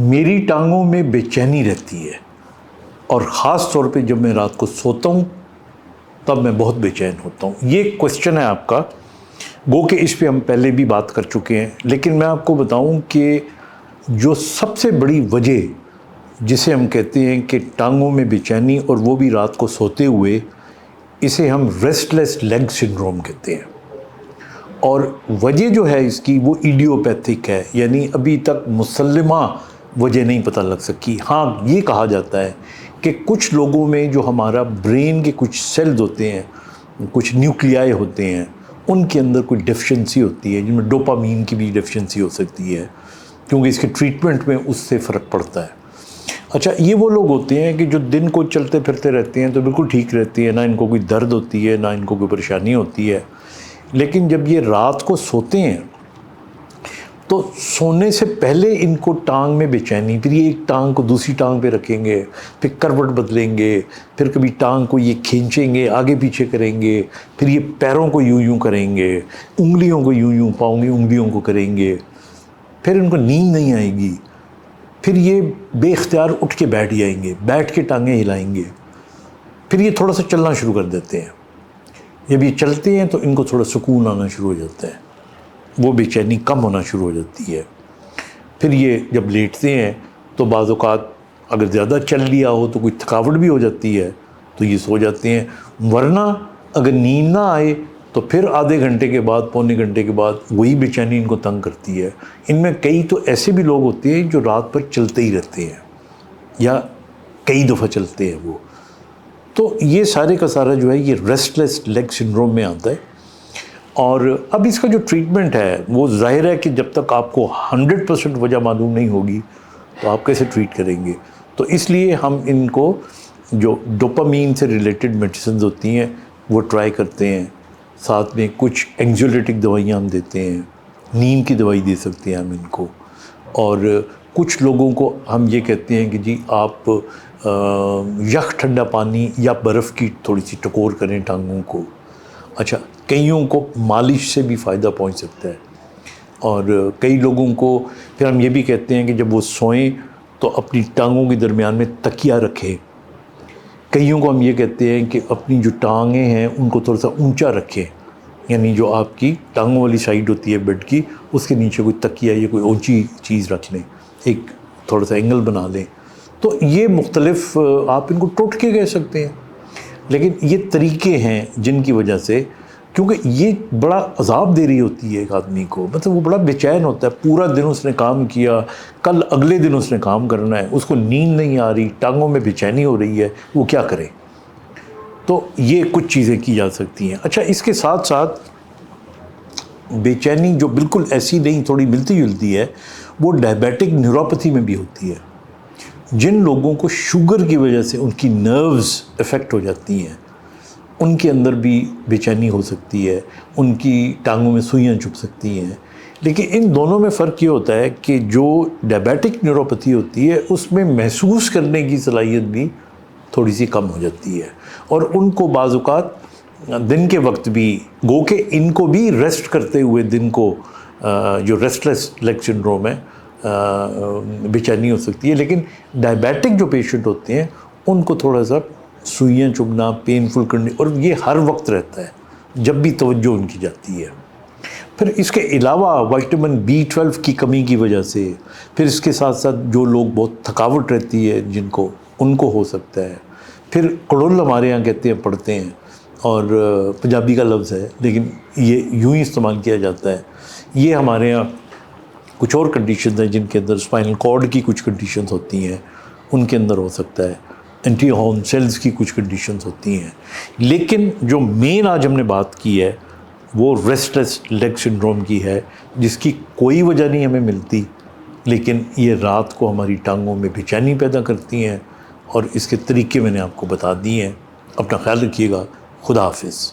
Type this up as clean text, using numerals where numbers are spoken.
میری ٹانگوں میں بے چینی رہتی ہے اور خاص طور پہ جب میں رات کو سوتا ہوں تب میں بہت بے چین ہوتا ہوں۔ یہ کویسچن ہے آپ کا، گو کہ اس پہ ہم پہلے بھی بات کر چکے ہیں، لیکن میں آپ کو بتاؤں کہ جو سب سے بڑی وجہ جسے ہم کہتے ہیں کہ ٹانگوں میں بے چینی اور وہ بھی رات کو سوتے ہوئے، اسے ہم ریسٹ لیس لیگ سنڈروم کہتے ہیں۔ اور وجہ جو ہے اس کی وہ ایڈیوپیتھک ہے، یعنی ابھی تک مسلمہ وجہ نہیں پتہ لگ سکی۔ ہاں یہ کہا جاتا ہے کہ کچھ لوگوں میں جو ہمارا برین کے کچھ سیلز ہوتے ہیں، کچھ نیوکلیائی ہوتے ہیں، ان کے اندر کوئی ڈیفیشنسی ہوتی ہے، جن میں ڈوپامین کی بھی ڈیفیشنسی ہو سکتی ہے، کیونکہ اس کے ٹریٹمنٹ میں اس سے فرق پڑتا ہے۔ اچھا، یہ وہ لوگ ہوتے ہیں کہ جو دن کو چلتے پھرتے رہتے ہیں تو بالکل ٹھیک رہتے ہیں، نہ ان کو کوئی درد ہوتی ہے، نہ ان کو کوئی پریشانی ہوتی ہے، لیکن جب یہ رات کو سوتے ہیں تو سونے سے پہلے ان کو ٹانگ میں بے چینی، پھر یہ ایک ٹانگ کو دوسری ٹانگ پہ رکھیں گے، پھر کروٹ بدلیں گے، پھر کبھی ٹانگ کو یہ کھینچیں گے، آگے پیچھے کریں گے، پھر یہ پیروں کو یوں یوں کریں گے، انگلیوں کو یوں یوں، پاؤں کی انگلیوں کو کریں گے، پھر ان کو نیند نہیں آئے گی، پھر یہ بے اختیار اٹھ کے بیٹھ جائیں گے، بیٹھ کے ٹانگیں ہلائیں گے، پھر یہ تھوڑا سا چلنا شروع کر دیتے ہیں۔ جب یہ چلتے ہیں تو ان کو تھوڑا سکون آنا شروع ہو جاتا ہے، وہ بے چینی کم ہونا شروع ہو جاتی ہے۔ پھر یہ جب لیٹتے ہیں تو بعض اوقات اگر زیادہ چل لیا ہو تو کوئی تھکاوٹ بھی ہو جاتی ہے تو یہ سو جاتے ہیں، ورنہ اگر نیند نہ آئے تو پھر آدھے گھنٹے کے بعد، پونے گھنٹے کے بعد وہی بے چینی ان کو تنگ کرتی ہے۔ ان میں کئی تو ایسے بھی لوگ ہوتے ہیں جو رات بھر چلتے ہی رہتے ہیں یا کئی دفعہ چلتے ہیں وہ، تو یہ سارے کا سارا جو ہے یہ ریسٹ لیس لیگ سنڈروم میں آتا ہے۔ اور اب اس کا جو ٹریٹمنٹ ہے وہ ظاہر ہے کہ جب تک آپ کو 100% وجہ معلوم نہیں ہوگی تو آپ کیسے ٹریٹ کریں گے، تو اس لیے ہم ان کو جو ڈوپامین سے ریلیٹڈ میڈیسنز ہوتی ہیں وہ ٹرائی کرتے ہیں، ساتھ میں کچھ اینگزیولیٹک دوائیاں ہم دیتے ہیں، نیند کی دوائی دے سکتے ہیں ہم ان کو، اور کچھ لوگوں کو ہم یہ کہتے ہیں کہ جی آپ یخ ٹھنڈا پانی یا برف کی تھوڑی سی ٹکور کریں ٹانگوں کو۔ اچھا، کئیوں کو مالش سے بھی فائدہ پہنچ سکتا ہے، اور کئی لوگوں کو پھر ہم یہ بھی کہتے ہیں کہ جب وہ سوئیں تو اپنی ٹانگوں کے درمیان میں تکیہ رکھیں۔ کئیوں کو ہم یہ کہتے ہیں کہ اپنی جو ٹانگیں ہیں ان کو تھوڑا سا اونچا رکھیں، یعنی جو آپ کی ٹانگوں والی سائڈ ہوتی ہے بیڈ کی، اس کے نیچے کوئی تکیہ یا کوئی اونچی چیز رکھ لیں، ایک تھوڑا سا اینگل بنا لیں۔ تو یہ مختلف آپ ان کو ٹوٹکے کہہ سکتے ہیں، لیکن یہ طریقے ہیں جن کی وجہ سے، کیونکہ یہ بڑا عذاب دے رہی ہوتی ہے ایک آدمی کو، مطلب وہ بڑا بے چین ہوتا ہے، پورا دن اس نے کام کیا، کل اگلے دن اس نے کام کرنا ہے، اس کو نیند نہیں آ رہی، ٹانگوں میں بے چینی ہو رہی ہے، وہ کیا کرے؟ تو یہ کچھ چیزیں کی جا سکتی ہیں۔ اچھا، اس کے ساتھ ساتھ بے چینی جو بالکل ایسی نہیں، تھوڑی ملتی جلتی ہے، وہ ڈائبیٹک نیوروپیتھی میں بھی ہوتی ہے۔ جن لوگوں کو شوگر کی وجہ سے ان کی نروز افیکٹ ہو جاتی ہیں، ان کے اندر بھی بے چینی ہو سکتی ہے، ان کی ٹانگوں میں سوئیاں چبھ سکتی ہیں۔ لیکن ان دونوں میں فرق یہ ہوتا ہے کہ جو ڈائبیٹک نیوروپیتھی ہوتی ہے اس میں محسوس کرنے کی صلاحیت بھی تھوڑی سی کم ہو جاتی ہے، اور ان کو بعض اوقات دن کے وقت بھی، گو کہ ان کو بھی ریسٹ کرتے ہوئے دن کو جو ریسٹ لیس لیگ سنڈروم ہے بے چینی ہو سکتی ہے، لیکن ڈائبیٹک جو پیشنٹ ہوتے ہیں ان کو تھوڑا سا سوئیاں چبھنا، پینفل کرنے، اور یہ ہر وقت رہتا ہے جب بھی توجہ ان کی جاتی ہے۔ پھر اس کے علاوہ وائٹامن B12 کی کمی کی وجہ سے، پھر اس کے ساتھ ساتھ جو لوگ بہت تھکاوٹ رہتی ہے جن کو، ان کو ہو سکتا ہے۔ پھر کڑول ہمارے یہاں کہتے ہیں، پڑھتے ہیں، اور پنجابی کا لفظ ہے لیکن یہ یوں ہی استعمال کیا جاتا ہے۔ یہ ہمارے یہاں کچھ اور کنڈیشنز ہیں جن کے اندر اسپائنل کارڈ کی کچھ کنڈیشنز ہوتی ہیں، ان کے اندر ہو سکتا ہے، اینٹی ہارن سیلز کی کچھ کنڈیشنز ہوتی ہیں، لیکن جو مین آج ہم نے بات کی ہے وہ ریسٹ لیس لیگ سنڈروم کی ہے، جس کی کوئی وجہ نہیں ہمیں ملتی، لیکن یہ رات کو ہماری ٹانگوں میں بے چینی پیدا کرتی ہیں، اور اس کے طریقے میں نے آپ کو بتا دیے ہیں۔ اپنا خیال رکھیے گا، خدا حافظ۔